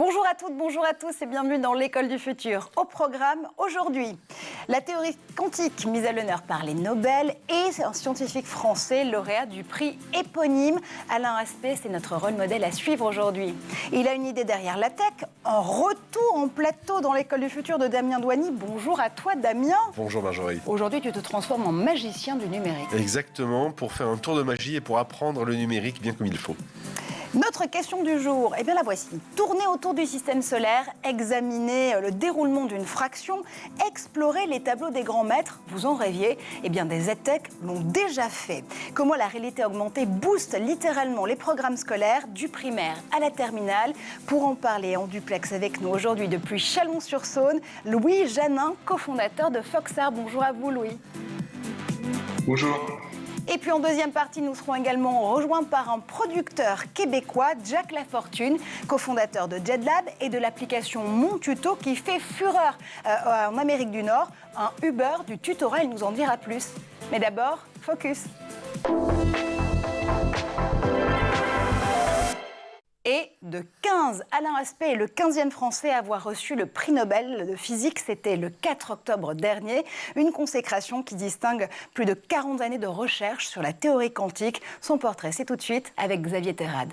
Bonjour à toutes, bonjour à tous et bienvenue dans l'École du futur. Au programme aujourd'hui, la théorie quantique mise à l'honneur par les Nobel et un scientifique français lauréat du prix éponyme. Alain Aspect, c'est notre rôle modèle à suivre aujourd'hui. Il a une idée derrière la tech, un retour en plateau dans l'École du futur de Damien Douany. Bonjour à toi Damien. Bonjour Marjorie. Aujourd'hui tu te transformes en magicien du numérique. Exactement, pour faire un tour de magie et pour apprendre le numérique bien comme il faut. Notre question du jour, eh bien la voici. Tourner autour du système solaire, examiner le déroulement d'une fraction, explorer les tableaux des grands maîtres, vous en rêviez, eh bien des EdTech l'ont déjà fait. Comment la réalité augmentée booste littéralement les programmes scolaires du primaire à la terminale. Pour en parler en duplex avec nous aujourd'hui depuis Chalon-sur-Saône, Louis Janin, cofondateur de Foxart. Bonjour à vous Louis. Bonjour. Et puis en deuxième partie, nous serons également rejoints par un producteur québécois, Jack Lafortune, cofondateur de JetLab et de l'application Mon Tuto qui fait fureur en Amérique du Nord. Un Uber du tutorat, il nous en dira plus. Mais d'abord, focus. Et de 15, Alain Aspect est le 15e Français à avoir reçu le prix Nobel de physique. C'était le 4 octobre dernier. Une consécration qui distingue plus de 40 années de recherche sur la théorie quantique. Son portrait, c'est tout de suite avec Xavier Terrade.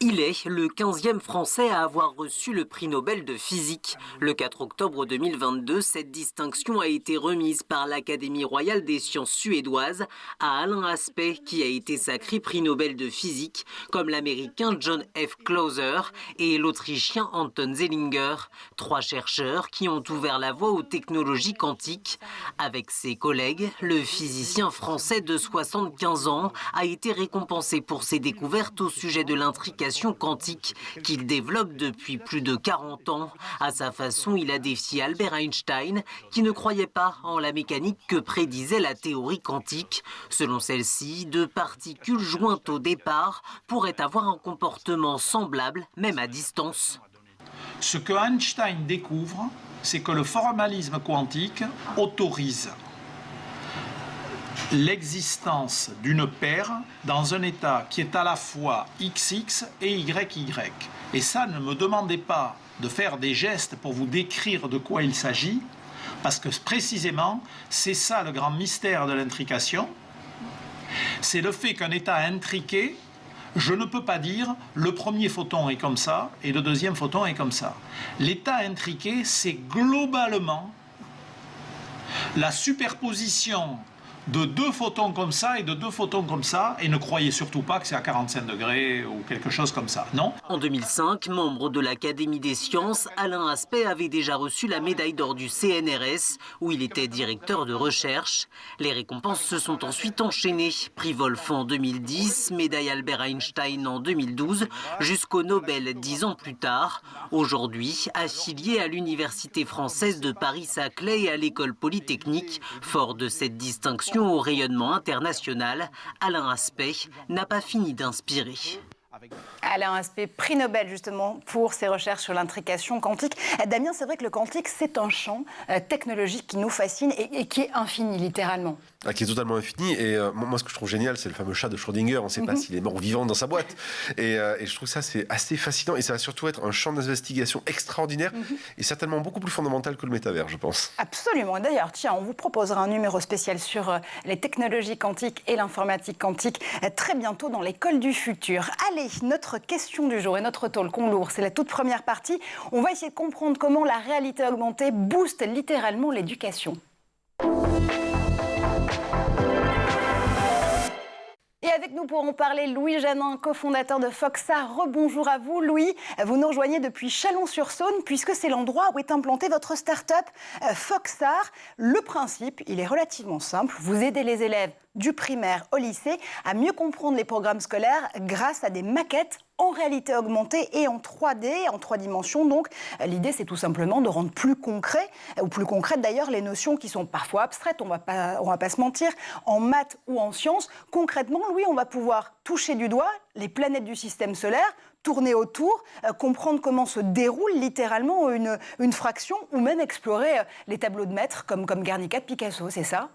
Il est le 15e Français à avoir reçu le prix Nobel de physique. Le 4 octobre 2022, cette distinction a été remise par l'Académie royale des sciences suédoises à Alain Aspect, qui a été sacré prix Nobel de physique, comme l'Américain John F. Clauser et l'Autrichien Anton Zeilinger, trois chercheurs qui ont ouvert la voie aux technologies quantiques. Avec ses collègues, le physicien français de 75 ans a été récompensé pour ses découvertes au sujet de l'intrication quantique qu'il développe depuis plus de 40 ans. À sa façon, il a défié Albert Einstein qui ne croyait pas en la mécanique que prédisait la théorie quantique. Selon celle-ci, deux particules jointes au départ pourraient avoir un comportement semblable, même à distance. Ce que Einstein découvre, c'est que le formalisme quantique autorise l'existence d'une paire dans un état qui est à la fois XX et YY. Et ça, ne me demandez pas de faire des gestes pour vous décrire de quoi il s'agit, parce que précisément, c'est ça le grand mystère de l'intrication. C'est le fait qu'un état intriqué, je ne peux pas dire le premier photon est comme ça et le deuxième photon est comme ça. L'état intriqué, c'est globalement la superposition de deux photons comme ça et de deux photons comme ça, et ne croyez surtout pas que c'est à 45 degrés ou quelque chose comme ça, non? En 2005, membre de l'Académie des sciences, Alain Aspect avait déjà reçu la médaille d'or du CNRS, où il était directeur de recherche. Les récompenses se sont ensuite enchaînées. Prix Wolf en 2010, médaille Albert Einstein en 2012, jusqu'au Nobel 10 ans plus tard. Aujourd'hui, affilié à l'Université française de Paris-Saclay et à l'École polytechnique, fort de cette distinction au rayonnement international, Alain Aspect n'a pas fini d'inspirer. Alain Aspect, prix Nobel justement pour ses recherches sur l'intrication quantique. Damien, c'est vrai que le quantique, c'est un champ technologique qui nous fascine et qui est infini, littéralement. Qui est totalement infini. Et moi, ce que je trouve génial, c'est le fameux chat de Schrödinger. On ne sait pas s'il est mort ou vivant dans sa boîte. Et je trouve ça, c'est assez fascinant. Et ça va surtout être un champ d'investigation extraordinaire et certainement beaucoup plus fondamental que le métavers, je pense. Absolument. Et d'ailleurs, tiens, on vous proposera un numéro spécial sur les technologies quantiques et l'informatique quantique très bientôt dans l'École du futur. Allez, notre question du jour et notre talk on l'ouvre. C'est la toute première partie. On va essayer de comprendre comment la réalité augmentée booste littéralement l'éducation. Et avec nous pour en parler, Louis Janin, cofondateur de Foxart. Rebonjour à vous, Louis. Vous nous rejoignez depuis Chalon-sur-Saône, puisque c'est l'endroit où est implantée votre start-up Foxart. Le principe, il est relativement simple. Vous aidez les élèves du primaire au lycée à mieux comprendre les programmes scolaires grâce à des maquettes en réalité augmentée et en 3D, en 3 dimensions. Donc, l'idée, c'est tout simplement de rendre plus concret, ou plus concrètes d'ailleurs, les notions qui sont parfois abstraites, on va pas se mentir, en maths ou en sciences. Concrètement, Louis, on va pouvoir toucher du doigt les planètes du système solaire, tourner autour, comprendre comment se déroule littéralement une fraction, ou même explorer les tableaux de maîtres comme Guernica de Picasso, c'est ça ?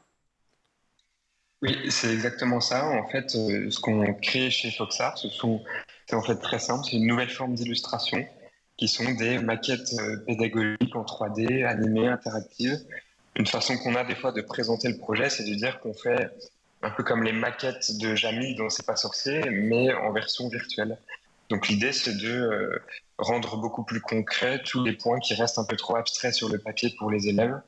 Oui, c'est exactement ça. En fait, ce qu'on crée chez Foxart, ce sont C'est en fait très simple, c'est une nouvelle forme d'illustration qui sont des maquettes pédagogiques en 3D, animées, interactives. Une façon qu'on a des fois de présenter le projet, c'est de dire qu'on fait un peu comme les maquettes de Jamie dans C'est pas sorcier, mais en version virtuelle. Donc l'idée, c'est de rendre beaucoup plus concret tous les points qui restent un peu trop abstraits sur le papier pour les élèves.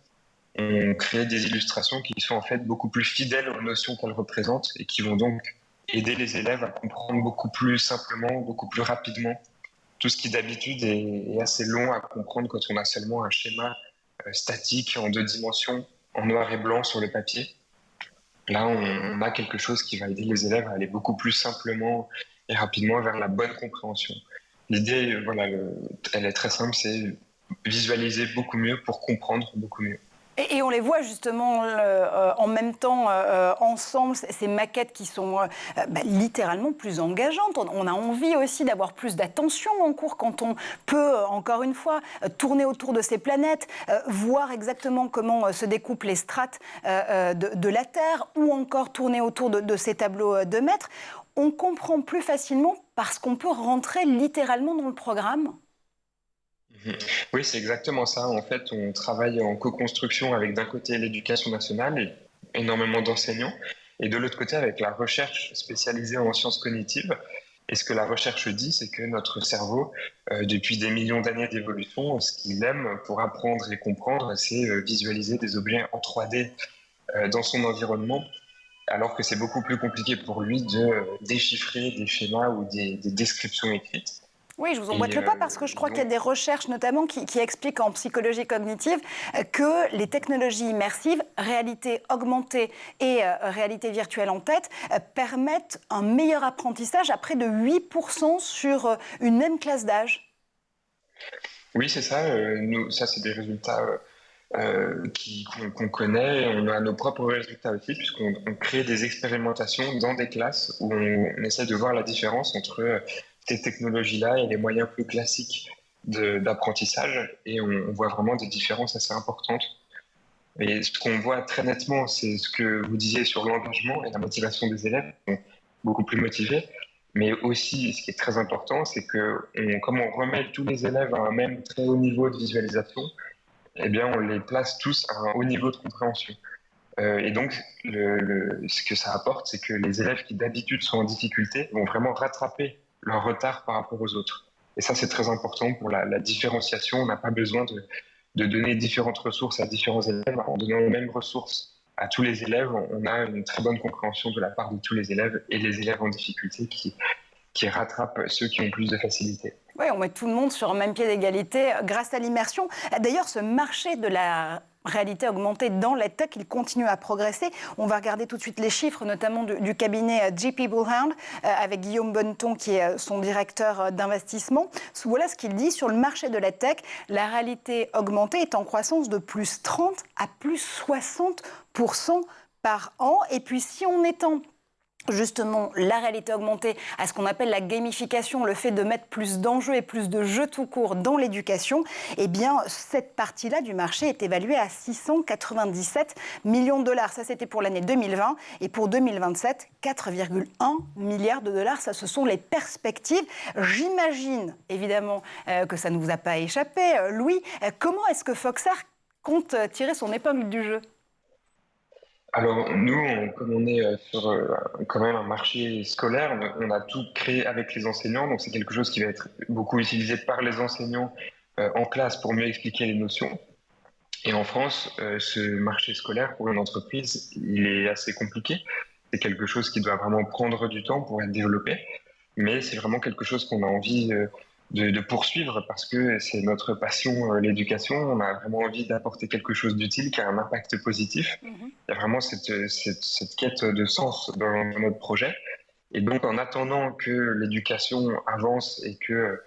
On crée des illustrations qui sont en fait beaucoup plus fidèles aux notions qu'elles représentent et qui vont donc aider les élèves à comprendre beaucoup plus simplement, beaucoup plus rapidement tout ce qui d'habitude est assez long à comprendre quand on a seulement un schéma statique en 2 dimensions, en noir et blanc sur le papier. Là, on a quelque chose qui va aider les élèves à aller beaucoup plus simplement et rapidement vers la bonne compréhension. L'idée, voilà, elle est très simple, c'est visualiser beaucoup mieux pour comprendre beaucoup mieux. Et on les voit justement en même temps ensemble, ces maquettes qui sont littéralement plus engageantes. On a envie aussi d'avoir plus d'attention en cours quand on peut, encore une fois, tourner autour de ces planètes, voir exactement comment se découpent les strates de la Terre, ou encore tourner autour de ces tableaux de maîtres. On comprend plus facilement parce qu'on peut rentrer littéralement dans le programme. Oui, c'est exactement ça. En fait, on travaille en co-construction avec d'un côté l'éducation nationale et énormément d'enseignants, et de l'autre côté avec la recherche spécialisée en sciences cognitives. Et ce que la recherche dit, c'est que notre cerveau, depuis des millions d'années d'évolution, ce qu'il aime pour apprendre et comprendre, c'est visualiser des objets en 3D dans son environnement, alors que c'est beaucoup plus compliqué pour lui de déchiffrer des schémas ou des descriptions écrites. Oui, je vous emboîte le pas parce que je crois qu'il y a des recherches notamment qui expliquent en psychologie cognitive que les technologies immersives, réalité augmentée et réalité virtuelle en tête, permettent un meilleur apprentissage à près de 8% sur une même classe d'âge. Oui, c'est ça. Ça, c'est des résultats qu'on connaît. On a nos propres résultats aussi, puisqu'on crée des expérimentations dans des classes où on essaie de voir la différence entre ces technologies-là et les moyens plus classiques d'apprentissage. Et on voit vraiment des différences assez importantes. Et ce qu'on voit très nettement, c'est ce que vous disiez sur l'engagement et la motivation des élèves, qui sont beaucoup plus motivés. Mais aussi, ce qui est très important, c'est que comme on remet tous les élèves à un même très haut niveau de visualisation, eh bien, on les place tous à un haut niveau de compréhension. Et donc, ce que ça apporte, c'est que les élèves qui d'habitude sont en difficulté vont vraiment rattraper leur retard par rapport aux autres. Et ça, c'est très important pour la différenciation. On n'a pas besoin de donner différentes ressources à différents élèves. En donnant les mêmes ressources à tous les élèves, on a une très bonne compréhension de la part de tous les élèves et les élèves en difficulté qui rattrapent ceux qui ont plus de facilité. Oui, on met tout le monde sur un même pied d'égalité grâce à l'immersion. D'ailleurs, ce marché de la réalité augmentée dans l'EdTech, il continue à progresser. On va regarder tout de suite les chiffres, notamment du cabinet JP Bullhound, avec Guillaume Bonneton, qui est son directeur d'investissement. Voilà ce qu'il dit sur le marché de l'EdTech. La réalité augmentée est en croissance de plus 30 à plus 60% par an. Et puis, si on étend justement la réalité augmentée à ce qu'on appelle la gamification, le fait de mettre plus d'enjeux et plus de jeux tout court dans l'éducation, eh bien cette partie-là du marché est évaluée à 697 millions de dollars. Ça, c'était pour l'année 2020. Et pour 2027, 4,1 milliards de dollars. Ça, ce sont les perspectives. J'imagine, évidemment, que ça ne vous a pas échappé. Louis, comment est-ce que Foxart compte tirer son épingle du jeu ? Alors nous, comme on est sur quand même un marché scolaire, on a tout créé avec les enseignants, donc c'est quelque chose qui va être beaucoup utilisé par les enseignants en classe pour mieux expliquer les notions. Et en France, ce marché scolaire pour une entreprise, il est assez compliqué. C'est quelque chose qui doit vraiment prendre du temps pour être développé, mais c'est vraiment quelque chose qu'on a envie de poursuivre parce que c'est notre passion, l'éducation. On a vraiment envie d'apporter quelque chose d'utile qui a un impact positif. Il y a vraiment cette quête de sens dans notre projet. Et donc, en attendant que l'éducation avance et que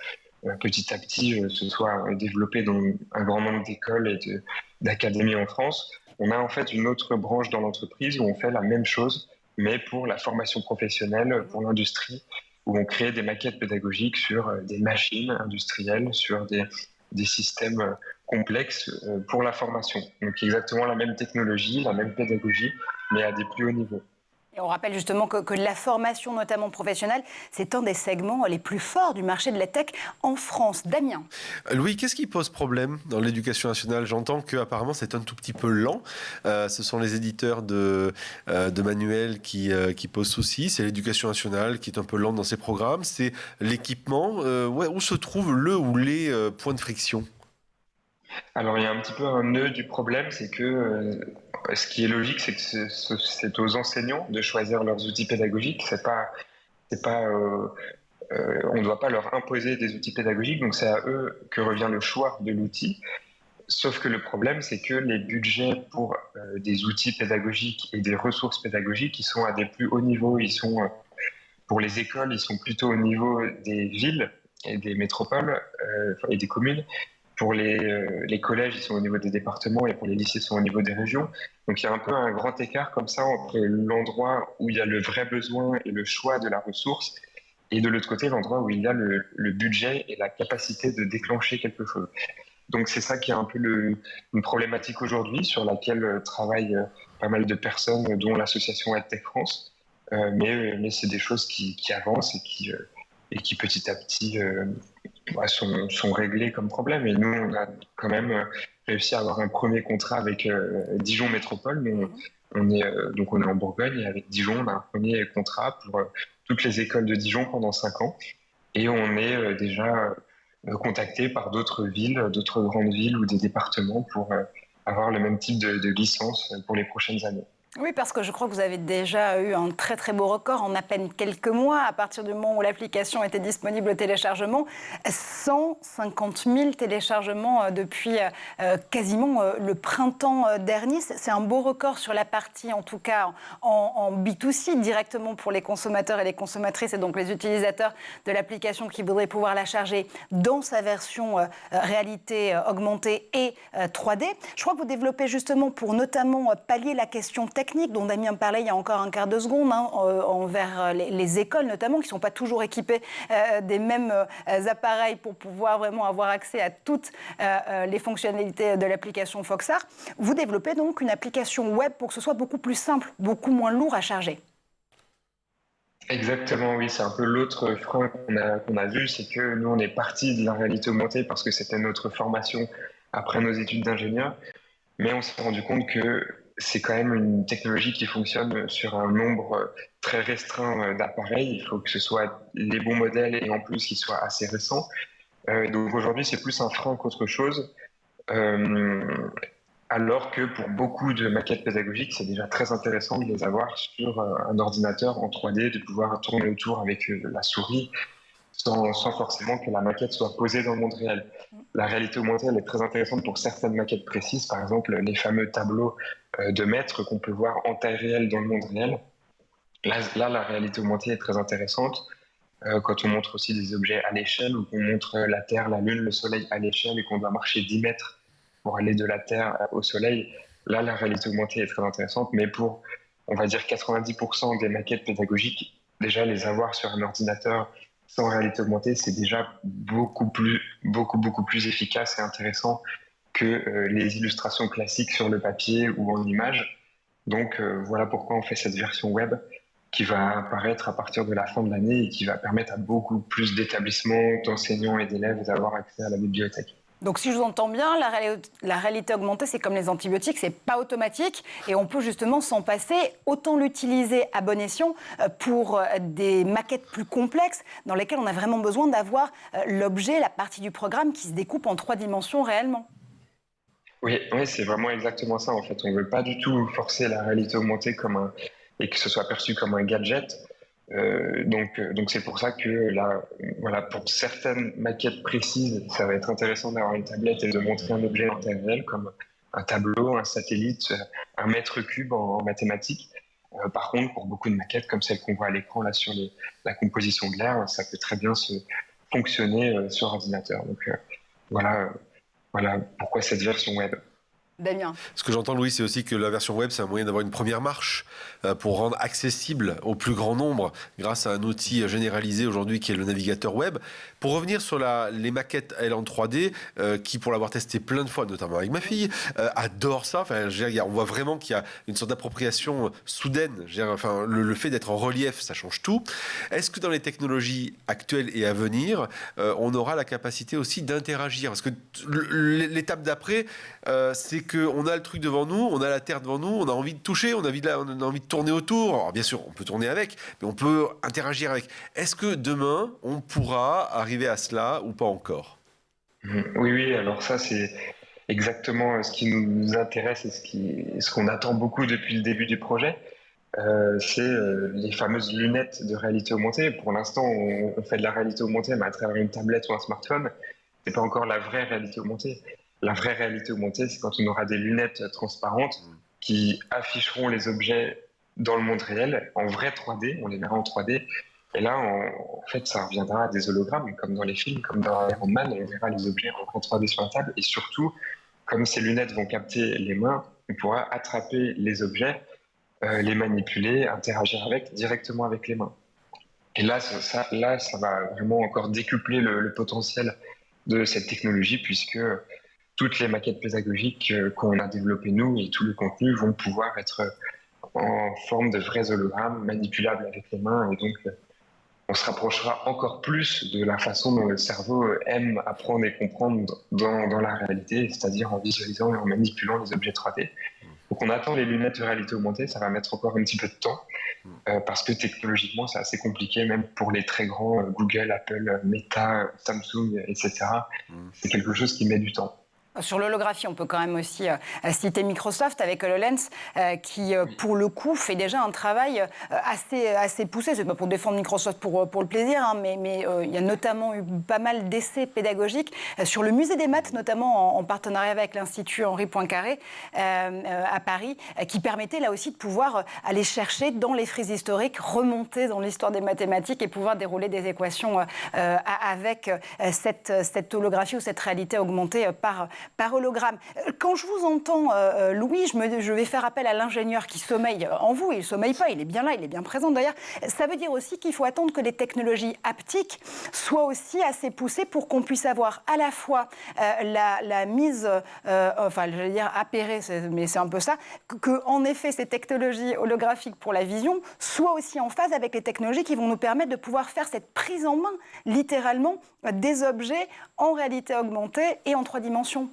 petit à petit ce soit développé dans un grand nombre d'écoles et d'académies en France, on a en fait une autre branche dans l'entreprise où on fait la même chose, mais pour la formation professionnelle, pour l'industrie, où on crée des maquettes pédagogiques sur des machines industrielles, sur des systèmes complexes pour la formation. Donc exactement la même technologie, la même pédagogie, mais à des plus hauts niveaux. Et on rappelle justement que la formation, notamment professionnelle, c'est un des segments les plus forts du marché de la tech en France. Damien. Louis, qu'est-ce qui pose problème dans l'éducation nationale? J'entends qu'apparemment c'est un tout petit peu lent. Ce sont les éditeurs de manuels qui posent souci. C'est l'éducation nationale qui est un peu lente dans ses programmes. C'est l'équipement. Où se trouvent le ou les points de friction? Alors, il y a un petit peu un nœud du problème, c'est que ce qui est logique, c'est que c'est aux enseignants de choisir leurs outils pédagogiques. C'est pas, on ne doit pas leur imposer des outils pédagogiques, donc c'est à eux que revient le choix de l'outil. Sauf que le problème, c'est que les budgets pour des outils pédagogiques et des ressources pédagogiques, ils sont à des plus hauts niveaux. Pour les écoles, ils sont plutôt au niveau des villes et des métropoles et des communes. Pour les collèges, ils sont au niveau des départements et pour les lycées, ils sont au niveau des régions. Donc il y a un peu un grand écart comme ça entre l'endroit où il y a le vrai besoin et le choix de la ressource et de l'autre côté, l'endroit où il y a le budget et la capacité de déclencher quelque chose. Donc c'est ça qui est un peu une problématique aujourd'hui sur laquelle travaillent pas mal de personnes, dont l'association EdTech France. Mais c'est des choses qui avancent et qui petit à petit sont réglées comme problème. Et nous, on a quand même réussi à avoir un premier contrat avec Dijon Métropole. Donc on est en Bourgogne et avec Dijon, on a un premier contrat pour toutes les écoles de Dijon pendant 5 ans. Et on est déjà contacté par d'autres villes, d'autres grandes villes ou des départements pour avoir le même type de licence pour les prochaines années. Oui, parce que je crois que vous avez déjà eu un très très beau record en à peine quelques mois, à partir du moment où l'application était disponible au téléchargement. 150 000 téléchargements depuis quasiment le printemps dernier. C'est un beau record sur la partie, en tout cas en B2C, directement pour les consommateurs et les consommatrices, et donc les utilisateurs de l'application qui voudraient pouvoir la charger dans sa version réalité augmentée et 3D. Je crois que vous développez justement pour notamment pallier la question technique dont Damien parlait il y a encore un quart de seconde, envers les écoles notamment, qui ne sont pas toujours équipées des mêmes appareils pour pouvoir vraiment avoir accès à toutes les fonctionnalités de l'application Foxart. Vous développez donc une application web pour que ce soit beaucoup plus simple, beaucoup moins lourd à charger. Exactement, oui, c'est un peu l'autre frein qu'on a vu, c'est que nous, on est parti de la réalité augmentée parce que c'était notre formation après nos études d'ingénieur, mais on s'est rendu compte que c'est quand même une technologie qui fonctionne sur un nombre très restreint d'appareils. Il faut que ce soit les bons modèles et en plus qu'ils soient assez récents. Donc aujourd'hui, c'est plus un frein qu'autre chose. Alors que pour beaucoup de maquettes pédagogiques, c'est déjà très intéressant de les avoir sur un ordinateur en 3D, de pouvoir tourner autour avec la souris, sans forcément que la maquette soit posée dans le monde réel. La réalité augmentée, elle est très intéressante pour certaines maquettes précises, par exemple les fameux tableaux de maîtres qu'on peut voir en taille réelle dans le monde réel. Là, la réalité augmentée est très intéressante quand on montre aussi des objets à l'échelle, ou qu'on montre la Terre, la Lune, le Soleil à l'échelle et qu'on doit marcher 10 mètres pour aller de la Terre au Soleil. Là, la réalité augmentée est très intéressante, mais pour, on va dire, 90% des maquettes pédagogiques, déjà les avoir sur un ordinateur sans réalité augmentée, c'est déjà beaucoup plus efficace et intéressant que les illustrations classiques sur le papier ou en image. Donc voilà pourquoi on fait cette version web qui va apparaître à partir de la fin de l'année et qui va permettre à beaucoup plus d'établissements, d'enseignants et d'élèves d'avoir accès à la bibliothèque. Donc si je vous entends bien, la réalité augmentée, c'est comme les antibiotiques, c'est pas automatique et on peut justement s'en passer. Autant l'utiliser à bon escient pour des maquettes plus complexes dans lesquelles on a vraiment besoin d'avoir l'objet, la partie du programme qui se découpe en 3 dimensions réellement. Oui, c'est vraiment exactement ça en fait. On ne veut pas du tout forcer la réalité augmentée et que ce soit perçu comme un gadget. Donc c'est pour ça que là, voilà, pour certaines maquettes précises, ça va être intéressant d'avoir une tablette et de montrer un objet en temps réel comme un tableau, un satellite, un mètre cube en mathématiques. Par contre, pour beaucoup de maquettes comme celle qu'on voit à l'écran là sur la composition de l'air, ça peut très bien fonctionner sur ordinateur. Donc voilà pourquoi cette version web. Damien. Ce que j'entends, Louis, c'est aussi que la version web, c'est un moyen d'avoir une première marche pour rendre accessible au plus grand nombre grâce à un outil généralisé aujourd'hui qui est le navigateur web. Pour revenir sur les maquettes en 3D, qui, pour l'avoir testé plein de fois, notamment avec ma fille, adore ça. Enfin, on voit vraiment qu'il y a une sorte d'appropriation soudaine. Enfin, le fait d'être en relief, ça change tout. Est-ce que dans les technologies actuelles et à venir, on aura la capacité aussi d'interagir? Parce que l'étape d'après, c'est qu'on a le truc devant nous, on a la Terre devant nous, on a envie de toucher, on a envie de tourner autour. Alors bien sûr, on peut tourner avec, mais on peut interagir avec. Est-ce que demain, on pourra arriver à cela ou pas encore? Oui, alors ça, c'est exactement ce qui nous intéresse et ce qu'on attend beaucoup depuis le début du projet. C'est les fameuses lunettes de réalité augmentée. Pour l'instant, on fait de la réalité augmentée, mais à travers une tablette ou un smartphone. C'est pas encore la vraie réalité augmentée. La vraie réalité augmentée, c'est quand on aura des lunettes transparentes qui afficheront les objets dans le monde réel, en vrai 3D, on les verra en 3D. Et là, en fait, ça reviendra à des hologrammes, comme dans les films, comme dans Iron Man, on verra les objets en 3D sur la table. Et surtout, comme ces lunettes vont capter les mains, on pourra attraper les objets, les manipuler, interagir directement avec les mains. Et là, ça va vraiment encore décupler le potentiel de cette technologie, puisque toutes les maquettes pédagogiques qu'on a développées nous et tout le contenu vont pouvoir être en forme de vrais hologrammes manipulables avec les mains. Et donc, on se rapprochera encore plus de la façon dont le cerveau aime apprendre et comprendre dans la réalité, c'est-à-dire en visualisant et en manipulant les objets 3D. Donc on attend les lunettes de réalité augmentée, ça va mettre encore un petit peu de temps, parce que technologiquement c'est assez compliqué, même pour les très grands Google, Apple, Meta, Samsung, etc. C'est quelque chose qui met du temps. Sur l'holographie, on peut quand même aussi citer Microsoft avec HoloLens, qui, pour le coup, fait déjà un travail assez poussé. C'est pas pour défendre Microsoft pour le plaisir, hein, mais il y a notamment eu pas mal d'essais pédagogiques sur le musée des maths, notamment en partenariat avec l'Institut Henri Poincaré à Paris, qui permettait là aussi de pouvoir aller chercher dans les frises historiques, remonter dans l'histoire des mathématiques et pouvoir dérouler des équations avec cette holographie ou cette réalité augmentée par hologramme. Quand je vous entends, Louis, je vais faire appel à l'ingénieur qui sommeille en vous. Il ne sommeille pas, il est bien là, il est bien présent d'ailleurs. Ça veut dire aussi qu'il faut attendre que les technologies haptiques soient aussi assez poussées pour qu'on puisse avoir à la fois la mise, enfin, je vais dire appairée, mais c'est un peu ça, que en effet, ces technologies holographiques pour la vision soient aussi en phase avec les technologies qui vont nous permettre de pouvoir faire cette prise en main, littéralement, des objets en réalité augmentée et en 3 dimensions.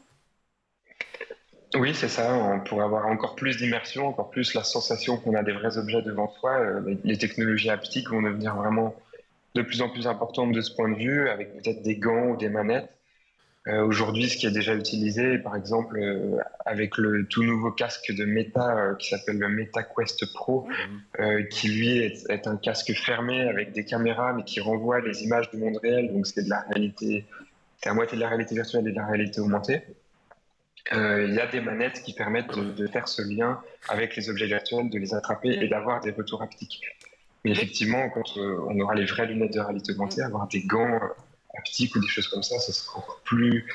Oui, c'est ça. On pourrait avoir encore plus d'immersion, encore plus la sensation qu'on a des vrais objets devant soi. Les technologies haptiques vont devenir vraiment de plus en plus importantes de ce point de vue, avec peut-être des gants ou des manettes. Aujourd'hui, ce qui est déjà utilisé, par exemple, avec le tout nouveau casque de Meta qui s'appelle le Meta Quest Pro, qui lui est un casque fermé avec des caméras, mais qui renvoie les images du monde réel. Donc c'est de la réalité, c'est à moitié de la réalité virtuelle et de la réalité augmentée. Il y a des manettes qui permettent de faire ce lien avec les objets virtuels, de les attraper et d'avoir des retours haptiques. Mais effectivement, quand on aura les vraies lunettes de réalité augmentée, avoir des gants haptiques ou des choses comme ça sera encore plus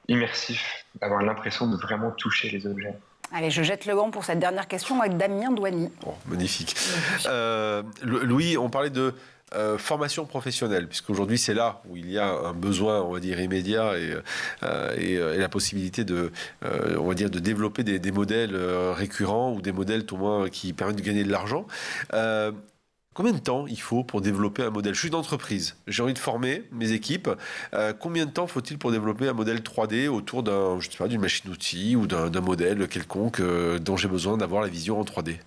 immersif, d'avoir l'impression de vraiment toucher les objets. Allez, je jette le gant pour cette dernière question avec Damien Douani. Oh, magnifique. Louis, on parlait de formation professionnelle, puisqu'aujourd'hui c'est là où il y a un besoin, on va dire, immédiat et la possibilité on va dire, de développer des modèles récurrents ou des modèles au moins qui permettent de gagner de l'argent. Combien de temps il faut pour développer un modèle? Je suis une entreprise, j'ai envie de former mes équipes. Combien de temps faut-il pour développer un modèle 3D autour d'une machine-outil ou d'un modèle quelconque dont j'ai besoin d'avoir la vision en 3D?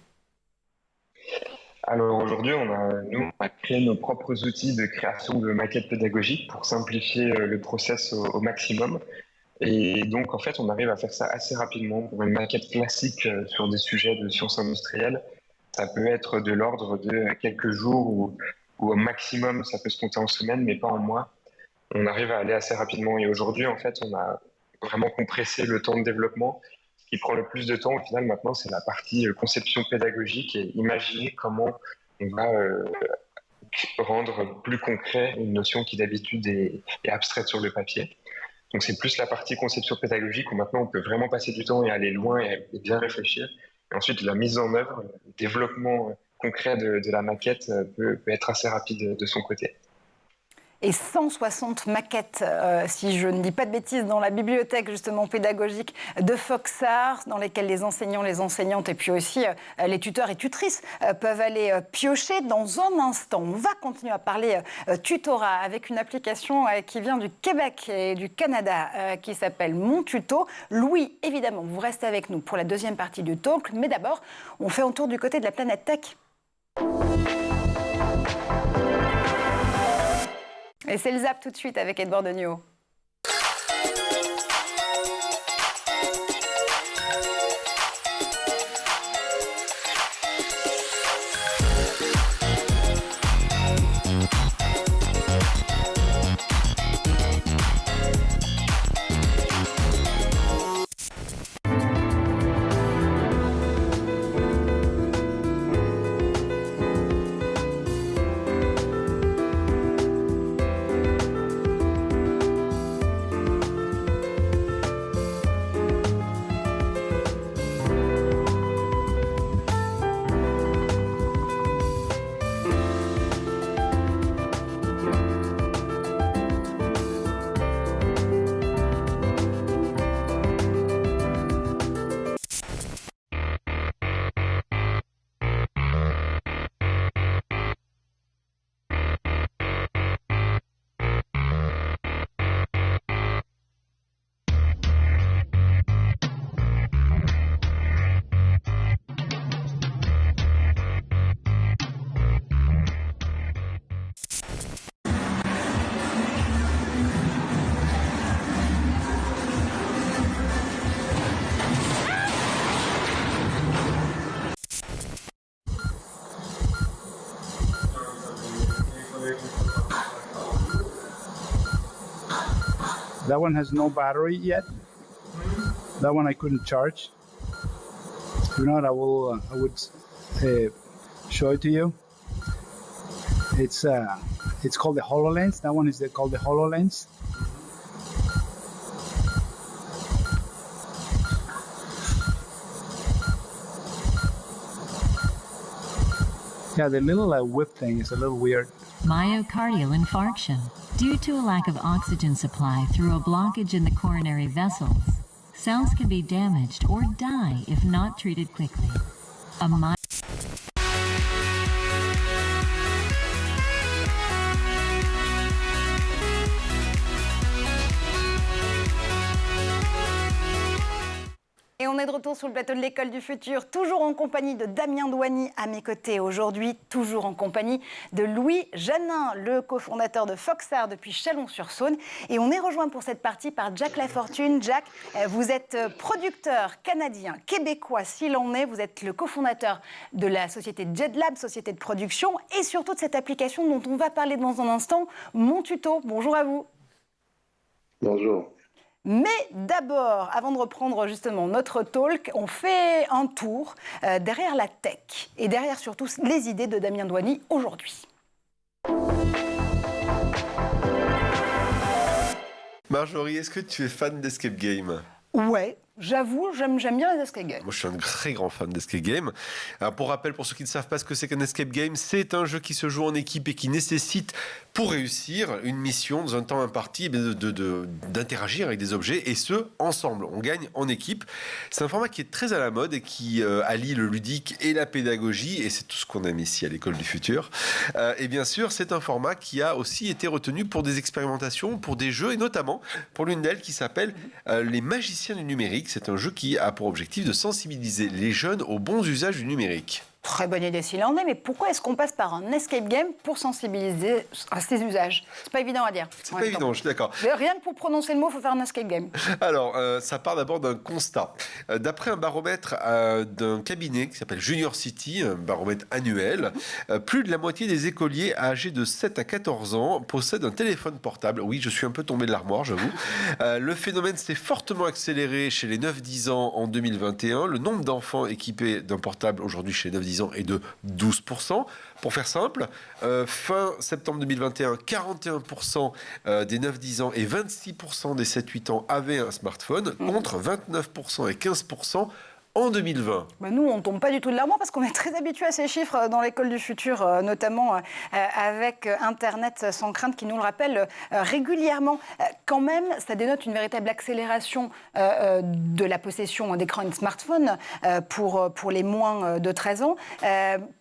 Alors aujourd'hui, on a créé nos propres outils de création de maquettes pédagogiques pour simplifier le process au maximum. Et donc, en fait, on arrive à faire ça assez rapidement. Pour une maquette classique sur des sujets de sciences industrielles, ça peut être de l'ordre de quelques jours ou au maximum, ça peut se compter en semaines, mais pas en mois. On arrive à aller assez rapidement. Et aujourd'hui, en fait, on a vraiment compressé le temps de développement. Ce qui prend le plus de temps, au final, maintenant, c'est la partie conception pédagogique et imaginer comment on va rendre plus concret une notion qui d'habitude est abstraite sur le papier. Donc c'est plus la partie conception pédagogique où maintenant on peut vraiment passer du temps et aller loin et bien réfléchir. Et ensuite, la mise en œuvre, le développement concret de la maquette peut être assez rapide de son côté. Et 160 maquettes, si je ne dis pas de bêtises, dans la bibliothèque justement pédagogique de Foxart, dans lesquelles les enseignants, les enseignantes et puis aussi les tuteurs et tutrices peuvent aller piocher. Dans un instant, on va continuer à parler tutorat avec une application qui vient du Québec et du Canada qui s'appelle Mon Tuto. Louis, évidemment, vous restez avec nous pour la deuxième partie du talk, mais d'abord, on fait un tour du côté de la planète tech. Et c'est le Zap tout de suite avec Edouard Degnaud. That one has no battery yet. That one I couldn't charge. If not, I would show it to you. It's called the HoloLens. That one is called the HoloLens. Yeah, the little whip thing is a little weird. Myocardial infarction, due to a lack of oxygen supply through a blockage in the coronary vessels. Cells can be damaged or die if not treated quickly. Et on est de retour sur le plateau de l'École du Futur, toujours en compagnie de Damien Douany à mes côtés aujourd'hui, toujours en compagnie de Louis Janin, le cofondateur de Foxart depuis Chalon-sur-Saône. Et on est rejoint pour cette partie par Jack Lafortune. Jack, vous êtes producteur canadien, québécois s'il en est. Vous êtes le cofondateur de la société JetLab, société de production, et surtout de cette application dont on va parler dans un instant, Mon Tuto. Bonjour à vous. Bonjour. Mais d'abord, avant de reprendre justement notre talk, on fait un tour derrière la tech et derrière surtout les idées de Damien Douany aujourd'hui. Marjorie, est-ce que tu es fan d'escape game ? Ouais, j'avoue, j'aime bien les escape games. Moi, je suis un très grand fan d'escape game. Alors, pour rappel, pour ceux qui ne savent pas ce que c'est qu'un escape game, c'est un jeu qui se joue en équipe et qui nécessite, pour réussir une mission dans un temps imparti, d'interagir avec des objets, et ce, ensemble. On gagne en équipe. C'est un format qui est très à la mode et qui allie le ludique et la pédagogie, et c'est tout ce qu'on aime ici à l'École du Futur. Et bien sûr, c'est un format qui a aussi été retenu pour des expérimentations, pour des jeux, et notamment pour l'une d'elles qui s'appelle Les Magiciens du numérique. C'est un jeu qui a pour objectif de sensibiliser les jeunes aux bons usages du numérique. Très bonne idée s'il en est, mais pourquoi est-ce qu'on passe par un escape game pour sensibiliser à ces usages? C'est pas évident à dire. C'est pas évident, je suis d'accord. Rien que pour prononcer le mot, il faut faire un escape game. Alors, ça part d'abord d'un constat. D'après un baromètre d'un cabinet qui s'appelle Junior City, un baromètre annuel, plus de la moitié des écoliers âgés de 7 à 14 ans possèdent un téléphone portable. Oui, je suis un peu tombé de l'armoire, j'avoue. Le phénomène s'est fortement accéléré chez les 9-10 ans en 2021. Le nombre d'enfants équipés d'un portable aujourd'hui chez les 9-10 ans est de 12%. Pour faire simple, fin septembre 2021, 41% des 9-10 ans et 26% des 7-8 ans avaient un smartphone, contre 29% et 15% en 2020. Ben nous, on ne tombe pas du tout de l'armoire parce qu'on est très habitué à ces chiffres dans l'école du futur, notamment avec Internet sans crainte qui nous le rappelle régulièrement. Quand même, ça dénote une véritable accélération de la possession d'écran et de smartphone pour les moins de 13 ans.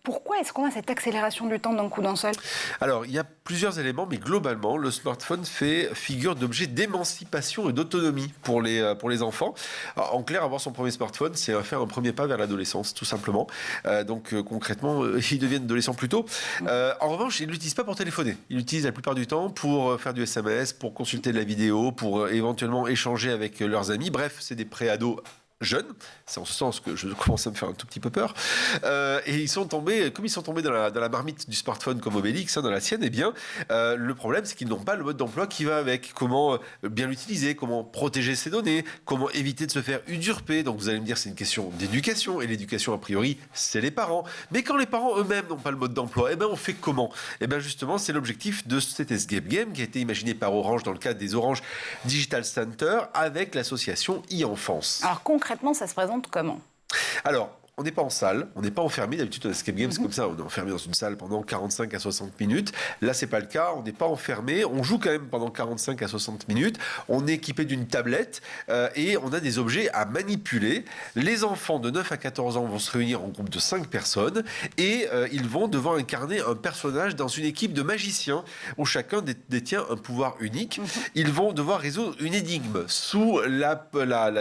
Pourquoi est-ce qu'on a cette accélération du temps d'un coup d'un seul? Alors, il y a plusieurs éléments, mais globalement, le smartphone fait figure d'objet d'émancipation et d'autonomie pour les enfants. Alors, en clair, avoir son premier smartphone, c'est faire un premier pas vers l'adolescence, tout simplement. Donc, concrètement, ils deviennent adolescents plus tôt. En revanche, ils ne l'utilisent pas pour téléphoner. Ils l'utilisent la plupart du temps pour faire du SMS, pour consulter de la vidéo, pour éventuellement échanger avec leurs amis. Bref, c'est des pré-ados jeunes, c'est en ce sens que je commence à me faire un tout petit peu peur, et ils sont tombés dans la marmite du smartphone comme Obélix, dans la sienne, eh bien, le problème c'est qu'ils n'ont pas le mode d'emploi qui va avec, comment bien l'utiliser, comment protéger ses données, comment éviter de se faire usurper. Donc vous allez me dire c'est une question d'éducation, et l'éducation a priori c'est les parents, mais quand les parents eux-mêmes n'ont pas le mode d'emploi, eh bien on fait comment? Eh bien justement c'est l'objectif de cet escape game qui a été imaginé par Orange dans le cadre des Orange Digital Center avec l'association e-enfance. Alors concrètement, ça se présente comment? Alors, on n'est pas en salle, on n'est pas enfermé. D'habitude, un escape game, c'est comme ça, on est enfermé dans une salle pendant 45 à 60 minutes. Là, c'est pas le cas, on n'est pas enfermé. On joue quand même pendant 45 à 60 minutes. On est équipé d'une tablette et on a des objets à manipuler. Les enfants de 9 à 14 ans vont se réunir en groupe de 5 personnes et ils vont devoir incarner un personnage dans une équipe de magiciens où chacun détient un pouvoir unique. Ils vont devoir résoudre une énigme sous la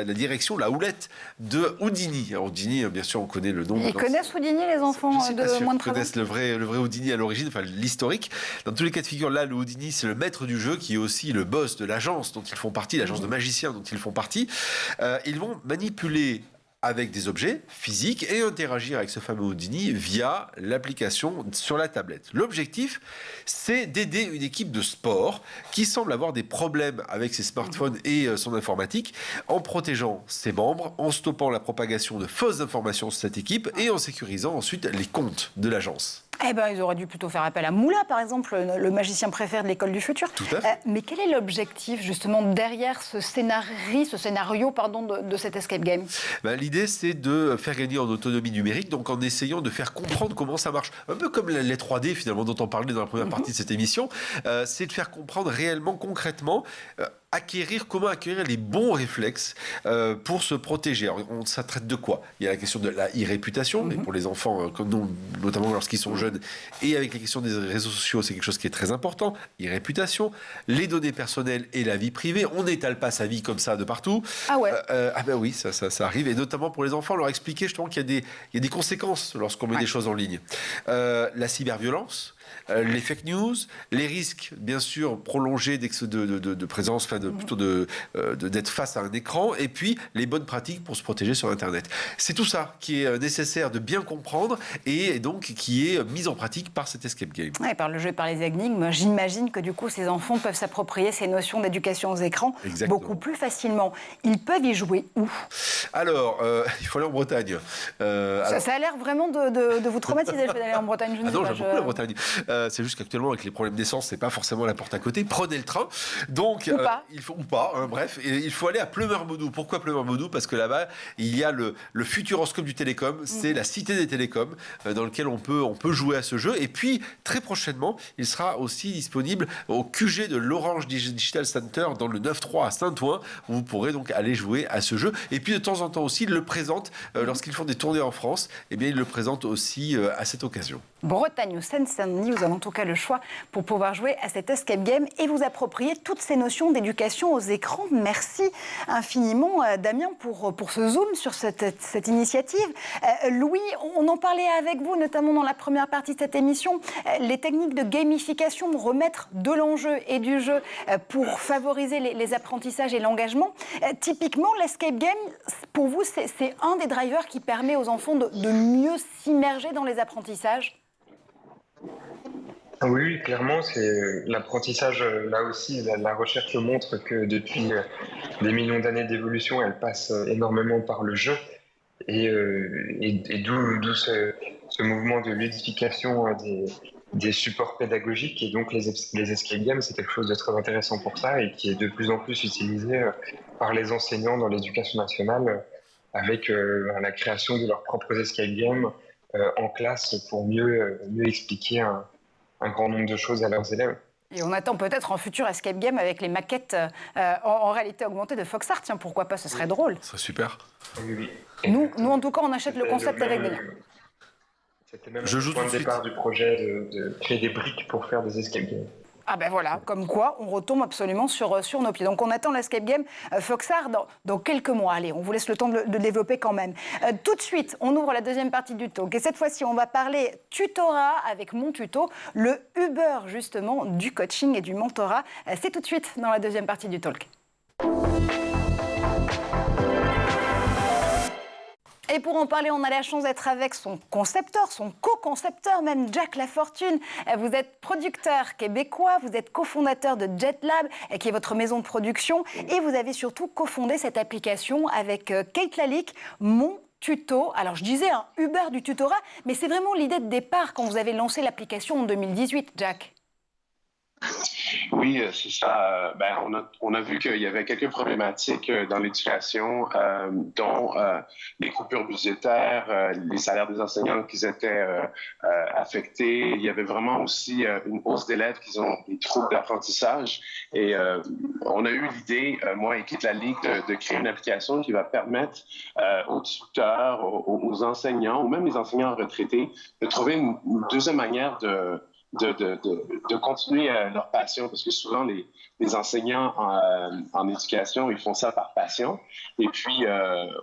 direction, la houlette de Houdini. Alors, Houdini, bien sûr, on connaît le nom. Ils connaissent Houdini, les enfants de moins de 13 ans? Ils connaissent le vrai Houdini à l'origine, enfin l'historique. Dans tous les cas de figure, là, le Houdini, c'est le maître du jeu qui est aussi le boss de l'agence dont ils font partie, l'agence de magiciens dont ils font partie. Ils vont manipuler avec des objets physiques et interagir avec ce fameux Houdini via l'application sur la tablette. L'objectif, c'est d'aider une équipe de sport qui semble avoir des problèmes avec ses smartphones et son informatique en protégeant ses membres, en stoppant la propagation de fausses informations sur cette équipe et en sécurisant ensuite les comptes de l'agence. Eh ben, ils auraient dû plutôt faire appel à Moula, par exemple, le magicien préféré de l'école du futur. Tout à fait. Mais quel est l'objectif, justement, derrière ce scénario de cet escape game? L'idée, c'est de faire gagner en autonomie numérique, donc en essayant de faire comprendre comment ça marche. Un peu comme les 3D, finalement, dont on parlait dans la première partie de cette émission. C'est de faire comprendre réellement, concrètement, comment acquérir les bons réflexes pour se protéger. Alors, ça traite de quoi? Il y a la question de la e-réputation, et pour les enfants comme nous, notamment lorsqu'ils sont jeunes, et avec les questions des réseaux sociaux, c'est quelque chose qui est très important. E-réputation, les données personnelles et la vie privée. On n'étale pas sa vie comme ça de partout. Ah ouais. Oui, ça arrive, et notamment pour les enfants, leur expliquer justement qu'il y a des conséquences lorsqu'on met des choses en ligne. La cyberviolence, les fake news, les risques, bien sûr, prolongés de présence, plutôt d'être face à un écran, et puis les bonnes pratiques pour se protéger sur Internet. C'est tout ça qui est nécessaire de bien comprendre et donc qui est mis en pratique par cet escape game. Ouais, par le jeu et par les énigmes, j'imagine que du coup, ces enfants peuvent s'approprier ces notions d'éducation aux écrans beaucoup plus facilement. Ils peuvent y jouer où? Alors, il faut aller en Bretagne. Ça a l'air vraiment de vous traumatiser le fait d'aller en Bretagne. J'aime beaucoup la Bretagne. C'est juste qu'actuellement, avec les problèmes d'essence, c'est pas forcément la porte à côté. Prenez le train. Donc, il faut aller à Pleumermodou. Pourquoi Pleumermodou? Parce que là-bas, il y a le futuroscope du télécom. C'est la cité des télécoms dans lequel on peut jouer à ce jeu. Et puis, très prochainement, il sera aussi disponible au QG de l'Orange Digital Center dans le 9-3 à Saint-Ouen, où vous pourrez donc aller jouer à ce jeu. Et puis, de temps en temps aussi, ils le présentent lorsqu'ils font des tournées en France. Eh bien, ils le présentent aussi à cette occasion. Bretagne ou Seine-Saint-Denis, vous avez en tout cas le choix pour pouvoir jouer à cet escape game et vous approprier toutes ces notions d'éducation aux écrans. Merci infiniment, Damien, pour ce zoom sur cette initiative. Louis, on en parlait avec vous, notamment dans la première partie de cette émission, les techniques de gamification, remettre de l'enjeu et du jeu pour favoriser les apprentissages et l'engagement. Typiquement, l'escape game, pour vous, c'est un des drivers qui permet aux enfants de mieux s'immerger dans les apprentissages? Oui, clairement, c'est l'apprentissage. Là aussi, la recherche montre que depuis des millions d'années d'évolution, elle passe énormément par le jeu. Et d'où ce ce mouvement de ludification des supports pédagogiques, et donc les escape games, c'est quelque chose de très intéressant pour ça et qui est de plus en plus utilisé par les enseignants dans l'éducation nationale avec la création de leurs propres escape games en classe pour mieux expliquer un grand nombre de choses à leurs élèves. Et on attend peut-être un futur escape game avec les maquettes en réalité augmentée de Foxart. Tiens, pourquoi pas, ce serait drôle. Ce serait super. Oui. Nous, en tout cas, on achète le concept avec Denis. C'était même le point de départ du projet de créer des briques pour faire des escape games. Ah ben voilà, comme quoi on retombe absolument sur nos pieds. Donc on attend l'escape game Foxart dans quelques mois. Allez, on vous laisse le temps de le développer quand même. Tout de suite, on ouvre la deuxième partie du talk. Et cette fois-ci, on va parler tutorat avec Mon Tuto, le Uber justement du coaching et du mentorat. C'est tout de suite dans la deuxième partie du talk. Et pour en parler, on a la chance d'être avec son concepteur, son co-concepteur même, Jack Lafortune. Vous êtes producteur québécois, vous êtes cofondateur de JetLab, qui est votre maison de production, et vous avez surtout cofondé cette application avec Kate Lalique, Mon Tuto. Alors je disais un Uber du tutorat, mais c'est vraiment l'idée de départ quand vous avez lancé l'application en 2018, Jack. Oui, c'est ça. On a vu qu'il y avait quelques problématiques dans l'éducation, dont les coupures budgétaires, les salaires des enseignants qui étaient affectés. Il y avait vraiment aussi une hausse d'élèves qui ont des troubles d'apprentissage. Et on a eu l'idée, moi et Kate Lalique, de créer une application qui va permettre aux tuteurs, aux enseignants, ou même les enseignants retraités, de trouver une deuxième manière de continuer leur passion, parce que souvent les enseignants en éducation, ils font ça par passion. Et puis,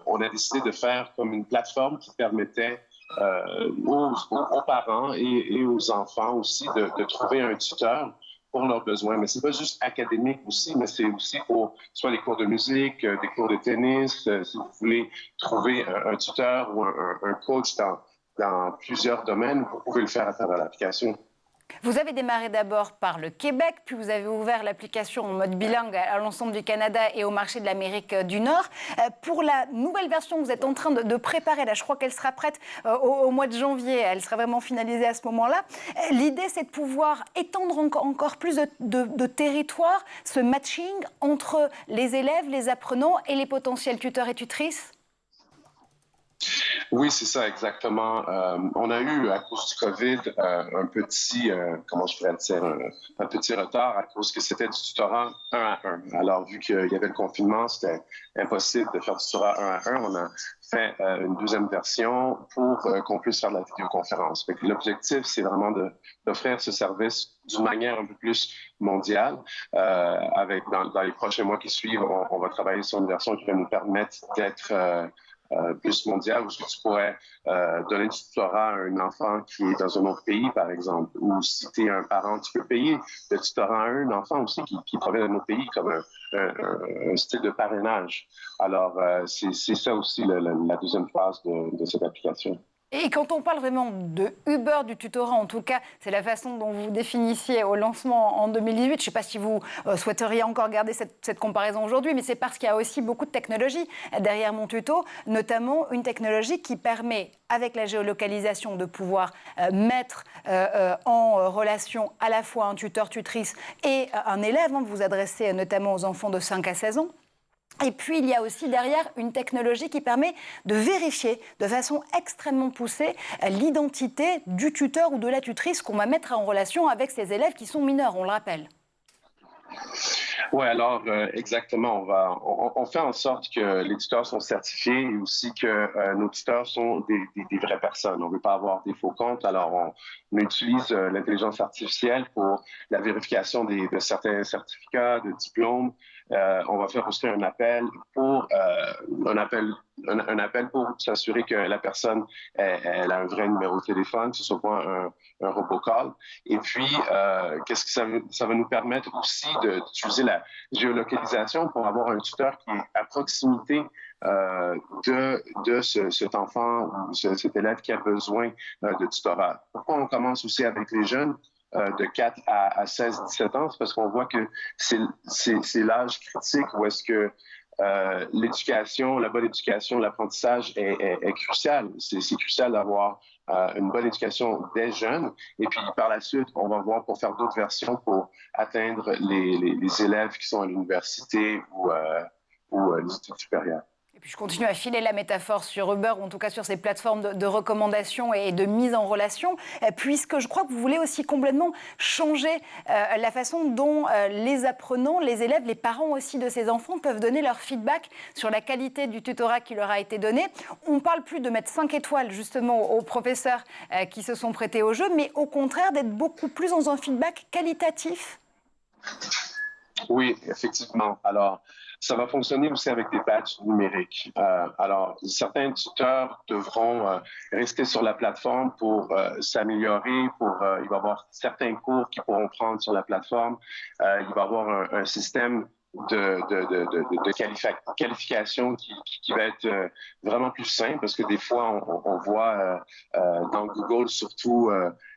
on a décidé de faire comme une plateforme qui permettait aux parents et aux enfants aussi de trouver un tuteur pour leurs besoins. Mais c'est pas juste académique aussi, mais c'est aussi pour soit les cours de musique, des cours de tennis, si vous voulez trouver un tuteur ou un coach dans plusieurs domaines, vous pouvez le faire à travers l'application. Vous avez démarré d'abord par le Québec, puis vous avez ouvert l'application en mode bilingue à l'ensemble du Canada et au marché de l'Amérique du Nord. Pour la nouvelle version que vous êtes en train de préparer, là, je crois qu'elle sera prête au mois de janvier, elle sera vraiment finalisée à ce moment-là. L'idée, c'est de pouvoir étendre encore plus de territoire, ce matching entre les élèves, les apprenants et les potentiels tuteurs et tutrices. Oui, c'est ça, exactement. On a eu, à cause du COVID, un petit, comment je pourrais dire, un petit retard à cause que c'était du tutorat 1 à 1. Alors, vu qu'il y avait le confinement, c'était impossible de faire du tutorat 1 à 1. On a fait une deuxième version pour qu'on puisse faire de la vidéoconférence. L'objectif, c'est vraiment d'offrir ce service d'une manière un peu plus mondiale. Dans les prochains mois qui suivent, on va travailler sur une version qui va nous permettre d'être plus mondial, où tu pourrais donner du tutorat à un enfant qui est dans un autre pays, par exemple, ou si tu es un parent, tu peux payer le tutorat à un enfant aussi qui provient d'un autre pays, comme un style de parrainage. Alors, c'est ça aussi la deuxième phase de cette application. Et quand on parle vraiment de Uber du tutorat, en tout cas, c'est la façon dont vous définissiez au lancement en 2018. Je ne sais pas si vous souhaiteriez encore garder cette comparaison aujourd'hui, mais c'est parce qu'il y a aussi beaucoup de technologies derrière Mon Tuto, notamment une technologie qui permet, avec la géolocalisation, de pouvoir mettre en relation à la fois un tuteur-tutrice et un élève. Vous vous adressez notamment aux enfants de 5 à 16 ans. Et puis, il y a aussi derrière une technologie qui permet de vérifier de façon extrêmement poussée l'identité du tuteur ou de la tutrice qu'on va mettre en relation avec ces élèves qui sont mineurs, on le rappelle. Oui, alors exactement. On fait en sorte que les tuteurs sont certifiés et aussi que nos tuteurs sont des vraies personnes. On ne veut pas avoir des faux comptes. Alors, on utilise l'intelligence artificielle pour la vérification de certains certificats, de diplômes. On va faire aussi un appel pour s'assurer que la personne elle a un vrai numéro de téléphone, que ce soit pas un robocall. Et puis, qu'est-ce que ça va nous permettre aussi d'utiliser la géolocalisation pour avoir un tuteur qui est à proximité de cet enfant ou cet élève qui a besoin de tutorat. Pourquoi on commence aussi avec les jeunes de 4 à 16-17 ans? C'est parce qu'on voit que c'est l'âge critique où est-ce que l'éducation, la bonne éducation, l'apprentissage est crucial. C'est crucial d'avoir une bonne éducation des jeunes. Et puis, par la suite, on va voir pour faire d'autres versions pour atteindre les élèves qui sont à l'université ou les études supérieures. Et puis je continue à filer la métaphore sur Uber, ou en tout cas sur ces plateformes de recommandation et de mise en relation, puisque je crois que vous voulez aussi complètement changer la façon dont les apprenants, les élèves, les parents aussi de ces enfants peuvent donner leur feedback sur la qualité du tutorat qui leur a été donné. On ne parle plus de mettre 5 étoiles justement aux professeurs qui se sont prêtés au jeu, mais au contraire d'être beaucoup plus dans un feedback qualitatif. Oui, effectivement. Alors, ça va fonctionner aussi avec des badges numériques. Alors, certains tuteurs devront rester sur la plateforme pour s'améliorer. Il va y avoir certains cours qu'ils pourront prendre sur la plateforme. Il va y avoir un système de qualification qui va être vraiment plus simple, parce que des fois, on voit dans Google, surtout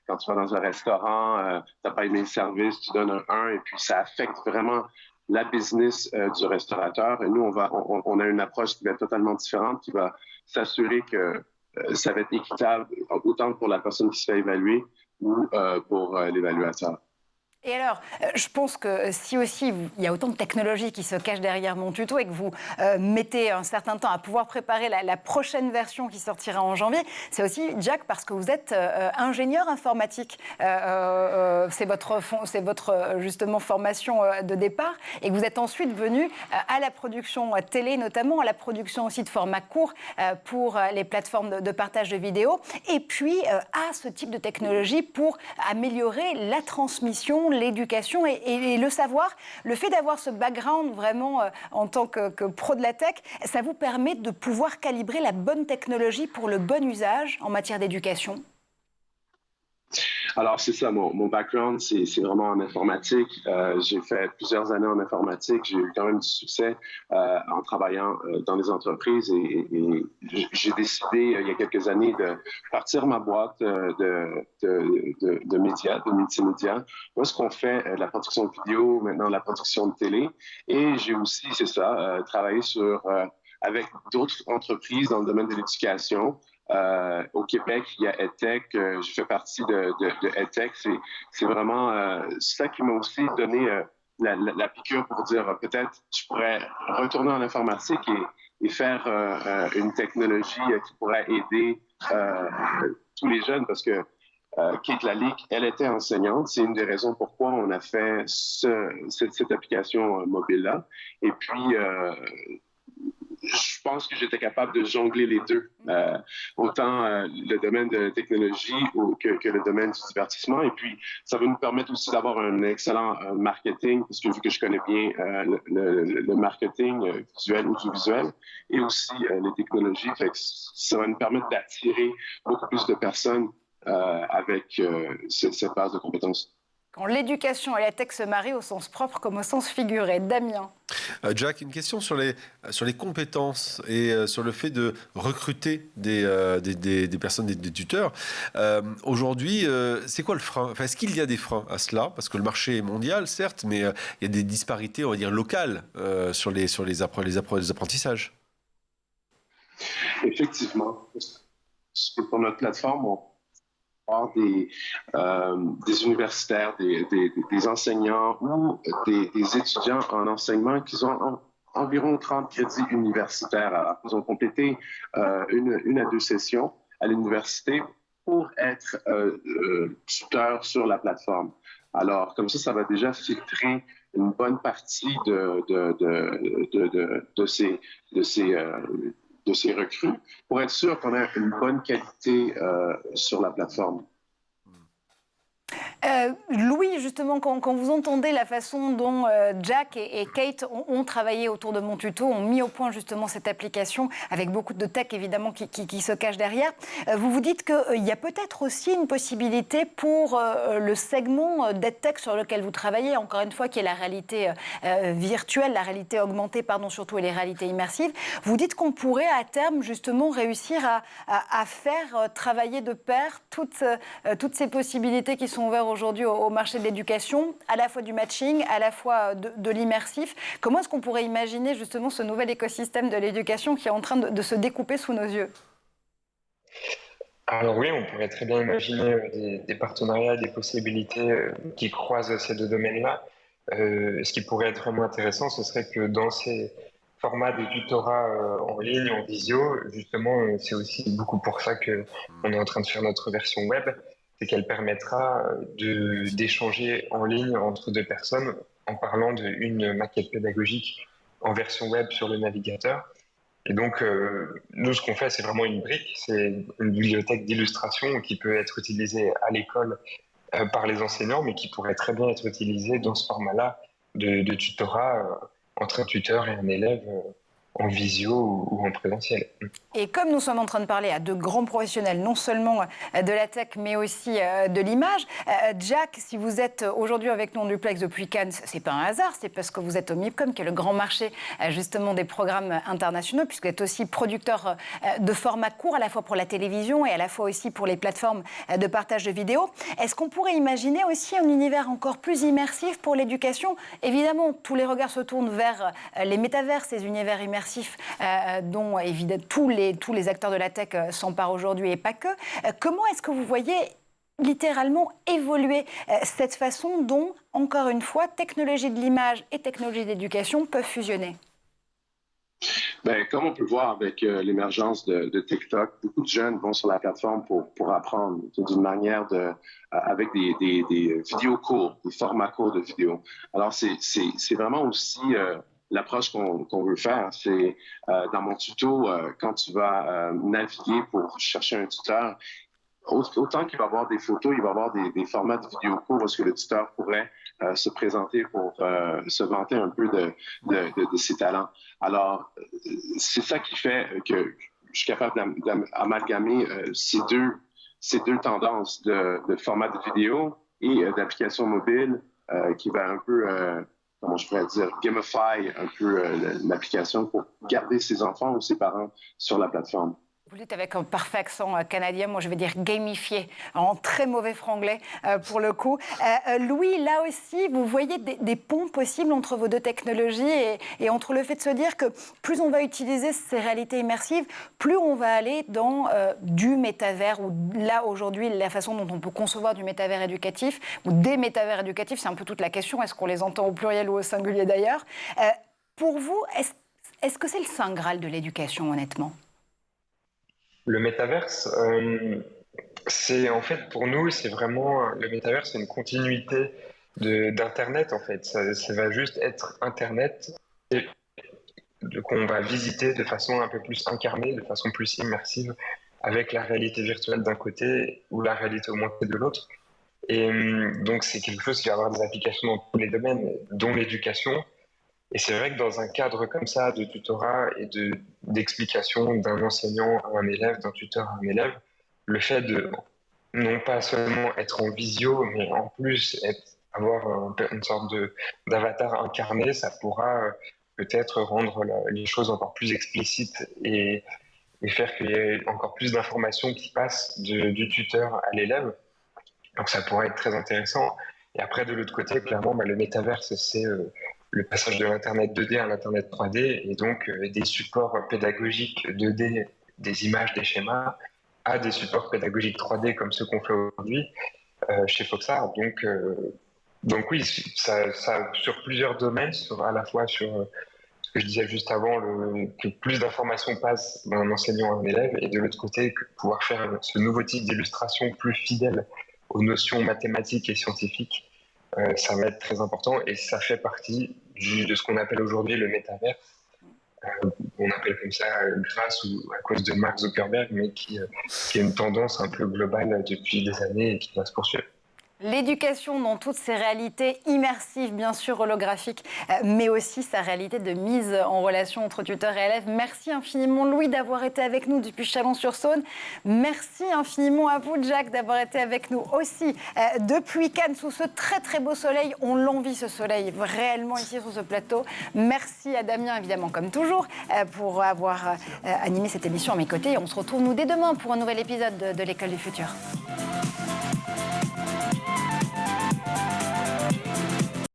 quand tu vas dans un restaurant, tu n'as pas aimé le service, tu donnes un 1, et puis ça affecte vraiment la business du restaurateur. Et nous, on a une approche qui va être totalement différente, qui va s'assurer que ça va être équitable, autant pour la personne qui se fait évaluer ou pour l'évaluateur. Et alors, je pense que si aussi il y a autant de technologies qui se cachent derrière mon tuto et que vous mettez un certain temps à pouvoir préparer la prochaine version qui sortira en janvier, c'est aussi, Jack, parce que vous êtes ingénieur informatique. C'est votre justement formation de départ, et que vous êtes ensuite venu à la production télé, notamment à la production aussi de formats courts pour les plateformes de partage de vidéos, et puis à ce type de technologie pour améliorer la transmission, l'éducation et le savoir. Le fait d'avoir ce background vraiment en tant que pro de la tech, ça vous permet de pouvoir calibrer la bonne technologie pour le bon usage en matière d'éducation? Alors, c'est ça, mon background, c'est vraiment en informatique. J'ai fait plusieurs années en informatique. J'ai eu quand même du succès en travaillant dans les entreprises, et j'ai décidé, il y a quelques années, de partir ma boîte de médias, de multimédia. Où est-ce qu'on fait la production de vidéo, maintenant la production de télé. Et j'ai aussi, c'est ça, travaillé avec d'autres entreprises dans le domaine de l'éducation. Au Québec, il y a EdTech. Je fais partie de EdTech. C'est vraiment ça qui m'a aussi donné la piqûre pour dire peut-être je pourrais retourner en informatique et faire une technologie qui pourrait aider tous les jeunes, parce que Kate Lalique, elle était enseignante. C'est une des raisons pourquoi on a fait cette application mobile-là. Et puis, je pense que j'étais capable de jongler les deux, autant le domaine de la technologie que le domaine du divertissement. Et puis, ça va nous permettre aussi d'avoir un excellent marketing, parce que vu que je connais bien le marketing visuel, audiovisuel, et aussi les technologies, fait que ça va nous permettre d'attirer beaucoup plus de personnes avec cette base de compétences. Quand l'éducation et la tech se marient au sens propre comme au sens figuré. Damien. Jack, une question sur les compétences et sur le fait de recruter des personnes, des tuteurs. Aujourd'hui, c'est quoi le frein? Enfin, est-ce qu'il y a des freins à cela? Parce que le marché est mondial, certes, mais il y a des disparités, on va dire, locales sur les apprentissages. Effectivement. Pour notre plateforme, on des universitaires, des enseignants ou des étudiants en enseignement qui ont environ 30 crédits universitaires. Alors, ils ont complété une à deux sessions à l'université pour être tuteurs sur la plateforme. Alors, comme ça va déjà filtrer une bonne partie de ces recrues pour être sûr qu'on a une bonne qualité sur la plateforme. Louis, justement, quand vous entendez la façon dont Jack et Kate ont travaillé autour de mon tuto, ont mis au point justement cette application avec beaucoup de tech évidemment qui se cache derrière, vous vous dites qu'il y a peut-être aussi une possibilité pour le segment d'EdTech sur lequel vous travaillez, encore une fois, qui est la réalité virtuelle, la réalité augmentée, surtout, et les réalités immersives. Vous dites qu'on pourrait à terme justement réussir à faire travailler de pair toutes ces possibilités qui sont ouvertes aujourd'hui au marché de l'éducation, à la fois du matching, à la fois de l'immersif. Comment est-ce qu'on pourrait imaginer justement ce nouvel écosystème de l'éducation qui est en train de se découper sous nos yeux? Alors oui, on pourrait très bien imaginer des partenariats, des possibilités qui croisent ces deux domaines-là. Ce qui pourrait être vraiment intéressant, ce serait que dans ces formats de tutorat en ligne, en visio, justement, c'est aussi beaucoup pour ça que on est en train de faire notre version web, c'est qu'elle permettra d'échanger en ligne entre deux personnes en parlant d'une maquette pédagogique en version web sur le navigateur. Et donc, nous, ce qu'on fait, c'est vraiment une brique, c'est une bibliothèque d'illustration qui peut être utilisée à l'école par les enseignants, mais qui pourrait très bien être utilisée dans ce format-là de tutorat entre un tuteur et un élève en visio ou en présentiel. Et comme nous sommes en train de parler à de grands professionnels, non seulement de la tech, mais aussi de l'image, Jack, si vous êtes aujourd'hui avec nous en duplex depuis Cannes, c'est pas un hasard, c'est parce que vous êtes au MIPCOM, qui est le grand marché justement des programmes internationaux, puisque vous êtes aussi producteur de formats courts, à la fois pour la télévision et à la fois aussi pour les plateformes de partage de vidéos. Est-ce qu'on pourrait imaginer aussi un univers encore plus immersif pour l'éducation? Évidemment, tous les regards se tournent vers les métavers, ces univers immersifs dont évidemment tous les acteurs de la tech s'emparent aujourd'hui et pas que. Comment est-ce que vous voyez littéralement évoluer cette façon dont, encore une fois, technologie de l'image et technologie d'éducation peuvent fusionner? Comme on peut voir avec l'émergence de TikTok, beaucoup de jeunes vont sur la plateforme pour apprendre d'une manière avec des vidéos courtes, des formats courts de vidéos. Alors, c'est vraiment aussi l'approche qu'on veut faire. C'est dans mon tuto, quand tu vas naviguer pour chercher un tuteur, autant qu'il va y avoir des photos, il va y avoir des formats de vidéos courts où le tuteur pourrait se présenter pour se vanter un peu de ses talents. Alors, c'est ça qui fait que je suis capable d'amalgamer ces deux tendances de format de vidéo et d'application mobile qui va un peu, comment je pourrais dire, gamify un peu l'application pour garder ses enfants ou ses parents sur la plateforme. Vous le dites avec un parfait accent canadien, moi je vais dire gamifié, en très mauvais franglais pour le coup. Louis, là aussi, vous voyez des ponts possibles entre vos deux technologies et entre le fait de se dire que plus on va utiliser ces réalités immersives, plus on va aller dans du métavers, ou là aujourd'hui, la façon dont on peut concevoir du métavers éducatif, ou des métavers éducatifs, c'est un peu toute la question, est-ce qu'on les entend au pluriel ou au singulier d'ailleurs? Pour vous, est-ce que c'est le Saint Graal de l'éducation, honnêtement? Le métaverse, c'est en fait pour nous, c'est vraiment le métaverse, c'est une continuité d'Internet en fait. Ça va juste être Internet qu'on va visiter de façon un peu plus incarnée, de façon plus immersive, avec la réalité virtuelle d'un côté ou la réalité augmentée de l'autre. Et donc c'est quelque chose qui va avoir des applications dans tous les domaines, dont l'éducation. Et c'est vrai que dans un cadre comme ça de tutorat et d'explication d'un enseignant à un élève, d'un tuteur à un élève, le fait de non pas seulement être en visio, mais en plus avoir une sorte d'avatar incarné, ça pourra peut-être rendre les choses encore plus explicites et faire qu'il y ait encore plus d'informations qui passent du tuteur à l'élève. Donc ça pourrait être très intéressant. Et après, de l'autre côté, clairement, le métaverse, c'est le passage de l'Internet 2D à l'Internet 3D, et donc des supports pédagogiques 2D, des images, des schémas, à des supports pédagogiques 3D comme ceux qu'on fait aujourd'hui chez Foxart. Donc oui, ça, sur plusieurs domaines, à la fois sur ce que je disais juste avant, que plus d'informations passent d'un enseignant à un élève, et de l'autre côté, que pouvoir faire ce nouveau type d'illustration plus fidèle aux notions mathématiques et scientifiques, ça va être très important, et ça fait partie de ce qu'on appelle aujourd'hui le métavers. On appelle comme ça grâce ou à cause de Mark Zuckerberg, mais qui est une tendance un peu globale depuis des années et qui va se poursuivre. L'éducation dans toutes ses réalités immersives, bien sûr holographiques, mais aussi sa réalité de mise en relation entre tuteur et élève. Merci infiniment Louis d'avoir été avec nous depuis Chalon-sur-Saône. Merci infiniment à vous Jack d'avoir été avec nous aussi depuis Cannes sous ce très très beau soleil. On l'envie ce soleil réellement ici sur ce plateau. Merci à Damien évidemment comme toujours pour avoir animé cette émission à mes côtés. Et on se retrouve nous dès demain pour un nouvel épisode de l'École du Futur.